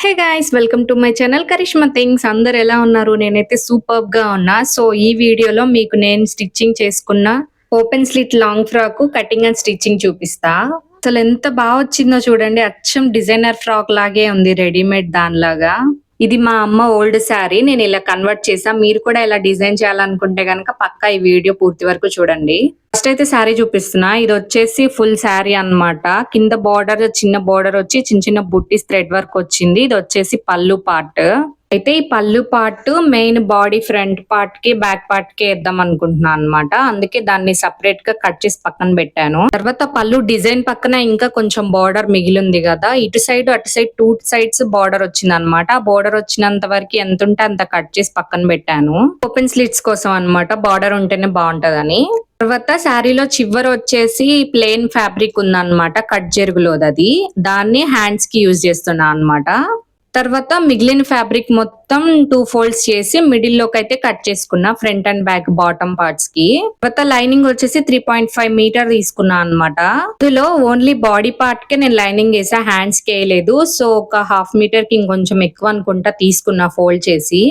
Hey guys welcome to my channel Karishma things. అందరు ఎలా ఉన్నారు? నేనైతే సూపర్బ్ గా ఉన్నా. సో ఈ వీడియోలో మీకు నేను స్టిచ్చింగ్ చేసుకున్న open slit long frock cutting and stitching చూపిస్తా. అసలు ఎంత బాగా వచ్చిందో చూడండి. అచ్చం డిజైనర్ ఫ్రాక్ లాగే ఉంది, రెడీమేడ్ దానిలాగా. ఇది మా అమ్మ ఓల్డ్ శారీ, నేను ఇలా కన్వర్ట్ చేసా. మీరు కూడా ఇలా డిజైన్ చేయాలనుకుంటే గనక పక్కా ఈ వీడియో పూర్తి వరకు చూడండి. ఫస్ట్ అయితే శారీ చూపిస్తున్నా. ఇది వచ్చేసి ఫుల్ శారీ అన్నమాట. కింద బార్డర్ చిన్న బార్డర్ వచ్చి చిన్న చిన్న బుట్టీస్ థ్రెడ్ వర్క్ వచ్చింది. ఇది వచ్చేసి పళ్ళు పార్ట్. అయితే ఈ పళ్ళు part main body front part కి బ్యాక్ పార్ట్ కి వేద్దాం అనుకుంటున్నాను అనమాట. అందుకే దాన్ని సపరేట్ గా కట్ చేసి పక్కన పెట్టాను. తర్వాత పళ్ళు డిజైన్ పక్కన ఇంకా కొంచెం బార్డర్ మిగిలింది కదా, ఇటు సైడ్ అటు సైడ్ టూ సైడ్స్ బార్డర్ వచ్చింది అనమాట. ఆ బార్డర్ వచ్చినంత వరకు ఎంత ఉంటే అంత కట్ చేసి పక్కన పెట్టాను. ఓపెన్ స్లిట్స్ కోసం అనమాట, బార్డర్ ఉంటేనే బాగుంటదని. తర్వాత శారీలో చివరి వచ్చేసి ప్లెయిన్ ఫ్యాబ్రిక్ ఉందన్నమాట, కట్ జరుగులోది. అది దాన్ని హ్యాండ్స్ కి యూజ్ చేస్తున్నా అనమాట. తర్వాత మిగిలిన ఫ్యాబ్రిక్ మొత్తం 2 ఫోల్డ్స్ చేసి మిడిల్ లోకి అయితే కట్ చేసుకున్నా, front and back bottom parts కి. తర్వాత లైనింగ్ వచ్చేసి 3.5 మీటర్ తీసుకున్నా అనమాట. ఇందులో ఓన్లీ బాడీ పార్ట్ కే నేను లైనింగ్ వేసా, హ్యాండ్స్ కి వేయలేదు. సో ఒక హాఫ్ మీటర్ కి ఇంకొంచెం ఎక్కువ అనుకుంటా తీసుకున్నా ఫోల్డ్ చేసి.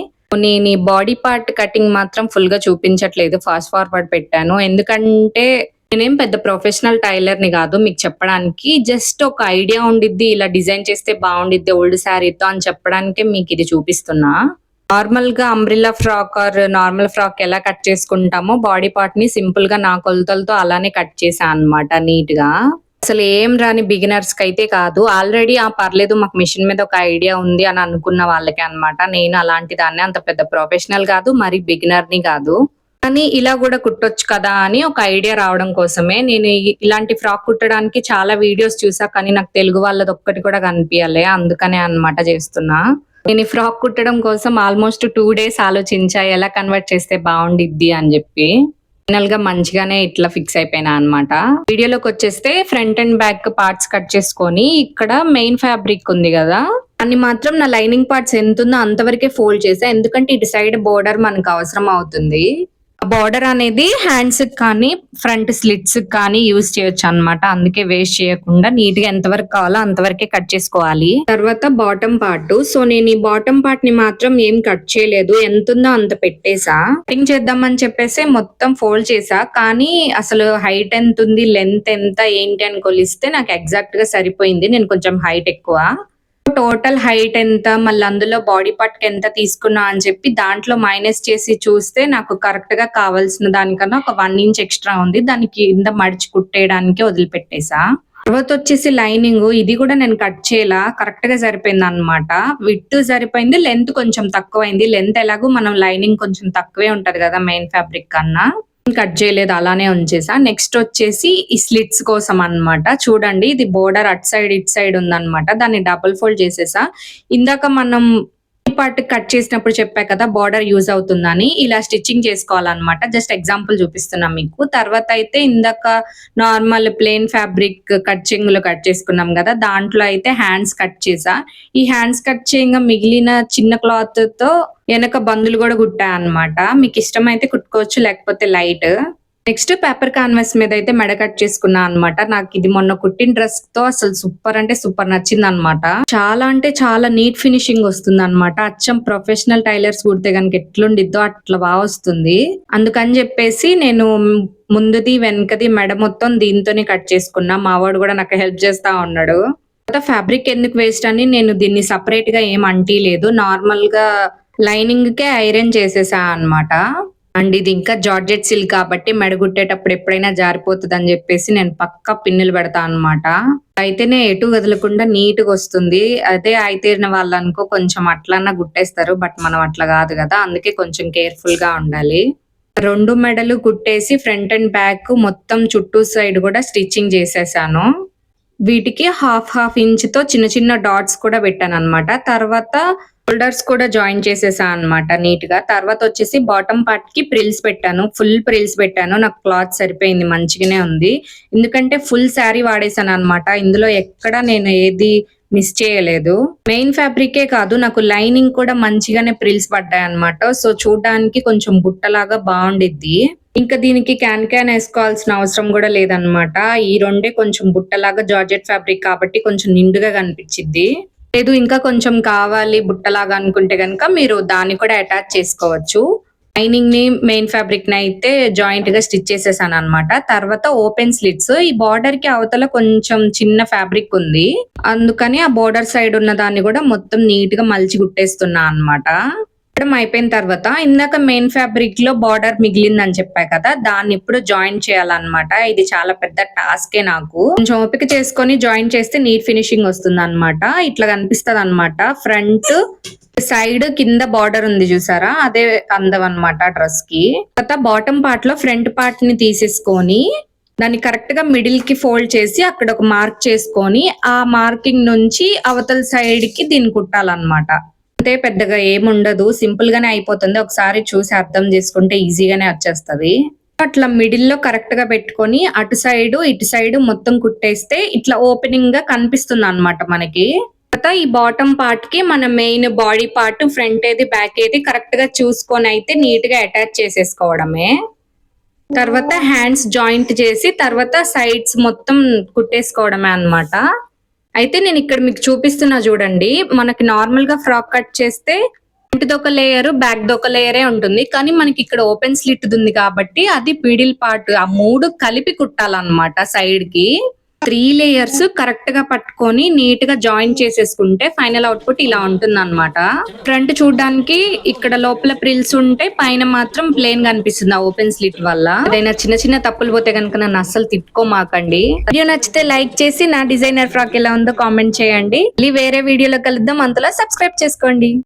నేను ఈ బాడీ పార్ట్ కటింగ్ మాత్రం ఫుల్ గా చూపించట్లేదు, ఫాస్ట్ ఫార్వర్డ్ పెట్టాను. ఎందుకంటే నేనేం పెద్ద ప్రొఫెషనల్ టైలర్ ని కాదు, మీకు చెప్పడానికి జస్ట్ ఒక ఐడియా ఉండిద్ది, ఇలా డిజైన్ చేస్తే బాగుండిద్ది ఓల్డ్ శారీతో అని చెప్పడానికే మీకు ఇది చూపిస్తున్నా. నార్మల్ గా umbrella frock are normal frock ఎలా కట్ చేసుకుంటామో బాడీ పార్ట్ ని సింపుల్ గా నా కొలతలతో అలానే కట్ చేసా అన్నమాట నీట్ గా. అసలు ఏం రాని బిగినర్స్ కి అయితే కాదు, ఆల్రెడీ పర్లేదు మాకు మిషన్ మీద ఒక ఐడియా ఉంది అని అనుకున్న వాళ్ళకే అన్నమాట. నేను అలాంటి దాన్ని, అంత పెద్ద ప్రొఫెషనల్ కాదు, మరి బిగినర్ ని కాదు. కానీ ఇలా కూడా కుట్టొచ్చు కదా అని ఒక ఐడియా రావడం కోసమే నేను ఇలాంటి ఫ్రాక్ కుట్టడానికి చాలా వీడియోస్ చూసా, కానీ నాకు తెలుగు వాళ్ళది ఒక్కటి కూడా కనిపించలే. అందుకనే అన్నమాట చేస్తున్నా. నేను ఈ ఫ్రాక్ కుట్టడం కోసం ఆల్మోస్ట్ 2 డేస్ ఆలోచించా, ఎలా కన్వర్ట్ చేస్తే బాగుండిద్ది అని చెప్పి. ఫైనల్ గా మంచిగానే ఇట్లా ఫిక్స్ అయిపోయినా అనమాట. వీడియోలోకి వచ్చేస్తే front and back parts cut చేసుకొని ఇక్కడ మెయిన్ ఫ్యాబ్రిక్ ఉంది కదా, దాన్ని మాత్రం నా లైనింగ్ పార్ట్స్ ఎంత ఉందో అంతవరకే ఫోల్డ్ చేసా. ఎందుకంటే ఇటు సైడ్ బోర్డర్ మనకు అవసరం అవుతుంది. ఆ బార్డర్ అనేది హ్యాండ్స్ కానీ ఫ్రంట్ స్లిట్స్ కానీ యూజ్ చేయొచ్చు అనమాట. అందుకే వేస్ట్ చేయకుండా నీట్ గా ఎంతవరకు కావాలో అంతవరకే కట్ చేసుకోవాలి. తర్వాత బాటమ్ పార్ట్. సో నేను ఈ బాటమ్ పార్ట్ ని మాత్రం ఏం కట్ చేయలేదు, ఎంత ఉందో అంత పెట్టేసా. కటింగ్ చేద్దామని చెప్పేసి మొత్తం ఫోల్డ్ చేసా, కానీ అసలు హైట్ ఎంత ఉంది, లెంత్ ఎంత ఏంటి అని కొలిస్తే నాకు ఎగ్జాక్ట్ గా సరిపోయింది. నేను కొంచెం హైట్ ఎక్కువ. టోటల్ హైట్ ఎంత, మళ్ళీ అందులో బాడీ పార్ట్ కి ఎంత తీసుకున్నా అని చెప్పి దాంట్లో మైనస్ చేసి చూస్తే నాకు కరెక్ట్ గా కావాల్సిన దానికన్నా ఒక 1 ఇంచ్ ఎక్స్ట్రా ఉంది. దానికి కింద మడిచి కుట్టేయడానికి వదిలిపెట్టేసా. తర్వాత వచ్చేసి లైనింగ్, ఇది కూడా నేను కట్ చేయాల, కరెక్ట్ గా సరిపోయింది అనమాట. విడ్త్ సరిపోయింది, లెంత్ కొంచెం తక్కువైంది. లెంత్ ఎలాగో మనం లైనింగ్ కొంచెం తక్కువే ఉంటది కదా మెయిన్ ఫ్యాబ్రిక్ కన్నా, కట్ చేయలేదు, అలానే ఉంచేసా. నెక్స్ట్ వచ్చేసి ఈ స్లిట్స్ కోసం అన్నమాట. చూడండి, ఇది బోర్డర్ అటు సైడ్ ఇటు సైడ్ ఉందన్నమాట. దాన్ని డబుల్ ఫోల్డ్ చేసేసా. ఇందాక మనం పార్ట్ కట్ చేసినప్పుడు చెప్పా కదా బార్డర్ యూజ్ అవుతుందని, ఇలా స్టిచ్చింగ్ చేసుకోవాలన్నమాట. జస్ట్ ఎగ్జాంపుల్ చూపిస్తున్నా మీకు. తర్వాత అయితే ఇందాక నార్మల్ ప్లెయిన్ ఫ్యాబ్రిక్ కట్చింగ్ లో కట్ చేసుకున్నాం కదా, దాంట్లో అయితే హ్యాండ్స్ కట్ చేసా. ఈ హ్యాండ్స్ కట్ చేయగా మిగిలిన చిన్న క్లాత్ తో వెనక బందులు కూడా కుట్టా అన్నమాట. మీకు ఇష్టమైతే కుట్టుకోవచ్చు, లేకపోతే లైట్. నెక్స్ట్ పేపర్ కాన్వాస్ మీద అయితే మెడ కట్ చేసుకున్నా అనమాట. నాకు ఇది మొన్న కుట్టిన డ్రెస్ తో అసలు సూపర్ అంటే సూపర్ నచ్చింది అనమాట. చాలా అంటే చాలా నీట్ ఫినిషింగ్ వస్తుంది అనమాట. అచ్చం ప్రొఫెషనల్ టైలర్స్ కుడితే కనుక ఎట్లుండిద్దో అట్లా బాగా వస్తుంది. అందుకని చెప్పేసి నేను ముందుది వెనకది మెడ మొత్తం దీంతోనే కట్ చేసుకున్నా. మావాడు కూడా నాకు హెల్ప్ చేస్తా ఉన్నాడు. తర్వాత ఫ్యాబ్రిక్ ఎందుకు వేస్ట్ అని నేను దీన్ని సపరేట్ గా ఏం అంటీలేదు, నార్మల్ గా లైనింగ్ కే ఐరన్ చేసేసా అన్నమాట. అండ్ ఇది ఇంకా జార్జెట్ సిల్క్ కాబట్టి మెడగుట్టేటప్పుడు ఎప్పుడైనా జారిపోతుంది అని చెప్పేసి నేను పక్కా పిన్నులు పెడతా అన్నమాట. అయితేనే ఎటు వదలకుండా నీట్ గా వస్తుంది. అదే అయితేరిన వాళ్ళు అనుకో కొంచెం అట్లన్నా గుట్టేస్తారు, బట్ మనం అట్లా కాదు కదా, అందుకే కొంచెం కేర్ఫుల్ గా ఉండాలి. 2 మెడలు కుట్టేసి ఫ్రంట్ అండ్ బ్యాక్ మొత్తం చుట్టూ సైడ్ కూడా స్టిచ్చింగ్ చేసేసాను. వీటికి హాఫ్ ఇంచ్ తో చిన్న చిన్న డాట్స్ కూడా పెట్టాను అనమాట. తర్వాత షోల్డర్స్ కూడా జాయిన్ చేసేసా అనమాట నీట్ గా. తర్వాత వచ్చేసి బాటమ్ పార్ట్ కి ప్రిల్స్ పెట్టాను, ఫుల్ ప్రిల్స్ పెట్టాను. నాకు క్లాత్ సరిపోయింది, మంచిగానే ఉంది. ఎందుకంటే ఫుల్ శారీ వాడేసాను అనమాట. ఇందులో ఎక్కడ నేను ఏది మిస్ చేయలేదు. మెయిన్ ఫ్యాబ్రికే కాదు, నాకు లైనింగ్ కూడా మంచిగానే ప్రిల్స్ పడ్డాయి అనమాట. సో చూడడానికి కొంచెం బుట్టలాగా బాగుండిద్ది. ఇంకా దీనికి క్యాన్ వేసుకోవాల్సిన అవసరం కూడా లేదనమాట. ఈ రెండే కొంచెం బుట్టలాగా జార్జెట్ ఫ్యాబ్రిక్ కాబట్టి కొంచెం నిండుగా కనిపించిద్ది. లేదు ఇంకా కొంచెం కావాలి బుట్టలాగా అనుకుంటే గనుక మీరు దాన్ని కూడా అటాచ్ చేసుకోవచ్చు. లైనింగ్ ని మెయిన్ ఫ్యాబ్రిక్ ని అయితే జాయింట్ గా స్టిచ్ చేసేసాను అనమాట. తర్వాత ఓపెన్ స్లిట్స్ ఈ బార్డర్ కి అవతల కొంచెం చిన్న ఫ్యాబ్రిక్ ఉంది. అందుకని ఆ బోర్డర్ సైడ్ ఉన్న దాన్ని కూడా మొత్తం నీట్ గా మలిచి కుట్టేస్తున్నా అన్నమాట. కుట్టడం అయిపోయిన తర్వాత ఇందాక మెయిన్ ఫ్యాబ్రిక్ లో బార్డర్ మిగిలిందని చెప్పా కదా, దాన్ని ఇప్పుడు జాయిన్ చేయాలన్నమాట. ఇది చాలా పెద్ద టాస్కే నాకు. కొంచెం ఓపిక చేసుకొని జాయిన్ చేస్తే నీట్ ఫినిషింగ్ వస్తుంది అనమాట. ఇట్లా కనిపిస్తుంది అనమాట. ఫ్రంట్ సైడ్ కింద బార్డర్ ఉంది చూసారా, అదే అందం అనమాట డ్రెస్ కి. తర్వాత బాటమ్ పార్ట్ లో ఫ్రంట్ పార్ట్ ని తీసేసుకొని దాన్ని కరెక్ట్ గా మిడిల్ కి ఫోల్డ్ చేసి అక్కడ ఒక మార్క్ చేసుకొని ఆ మార్కింగ్ నుంచి అవతల సైడ్ కి దీన్ని కుట్టాలన్నమాట. అంతే, పెద్దగా ఏముండదు, సింపుల్ గానే అయిపోతుంది. ఒకసారి చూసి అర్థం చేసుకుంటే ఈజీగానే వచ్చేస్తది. అట్లా మిడిల్ లో కరెక్ట్ గా పెట్టుకొని అటు సైడ్ ఇటు సైడ్ మొత్తం కుట్టేస్తే ఇట్లా ఓపెనింగ్ గా కనిపిస్తుంది అన్నమాట మనకి. తర్వాత ఈ బాటమ్ పార్ట్ కి మన మెయిన్ బాడీ పార్ట్ ఫ్రంట్ ఏది బ్యాక్ ఏది కరెక్ట్ గా చూసుకొని అయితే నీట్ గా అటాచ్ చేసేసుకోవడమే. తర్వాత హ్యాండ్స్ జాయింట్ చేసి తర్వాత సైడ్స్ మొత్తం కుట్టేసుకోవడమే అన్నమాట. అయితే నేను ఇక్కడ మీకు చూపిస్తున్నా చూడండి. మనకి నార్మల్ గా ఫ్రాక్ కట్ చేస్తే ఫ్రంట్ దొక లేయర్ బ్యాక్ దొక లేయరే ఉంటుంది. కానీ మనకి ఇక్కడ ఓపెన్ స్లిట్ ఉంది కాబట్టి అది మిడిల్ పార్ట్ ఆ మూడు కలిపి కుట్టాలన్నమాట. సైడ్ కి 3 లేయర్స్ కరెక్ట్ గా పట్టుకొని నీట్ గా జాయిన్ చేసేసుకుంటే ఫైనల్ అవుట్పుట్ ఇలా ఉంటుంది అనమాట. ఫ్రంట్ చూడడానికి ఇక్కడ లోపల ప్రిల్స్ ఉంటే పైన మాత్రం ప్లేన్ గా అనిపిస్తుంది ఆ ఓపెన్ స్లిట్ వల్ల. ఏదైనా చిన్న చిన్న తప్పులు పోతే కనుక నన్ను అస్సలు తిట్టుకోమాకండి. వీడియో నచ్చితే లైక్ చేసి నా డిజైనర్ ఫ్రాక్ ఎలా ఉందో కామెంట్ చేయండి. మళ్ళీ వేరే వీడియోలో కలుద్దాం. అంతలో సబ్స్క్రైబ్ చేసుకోండి.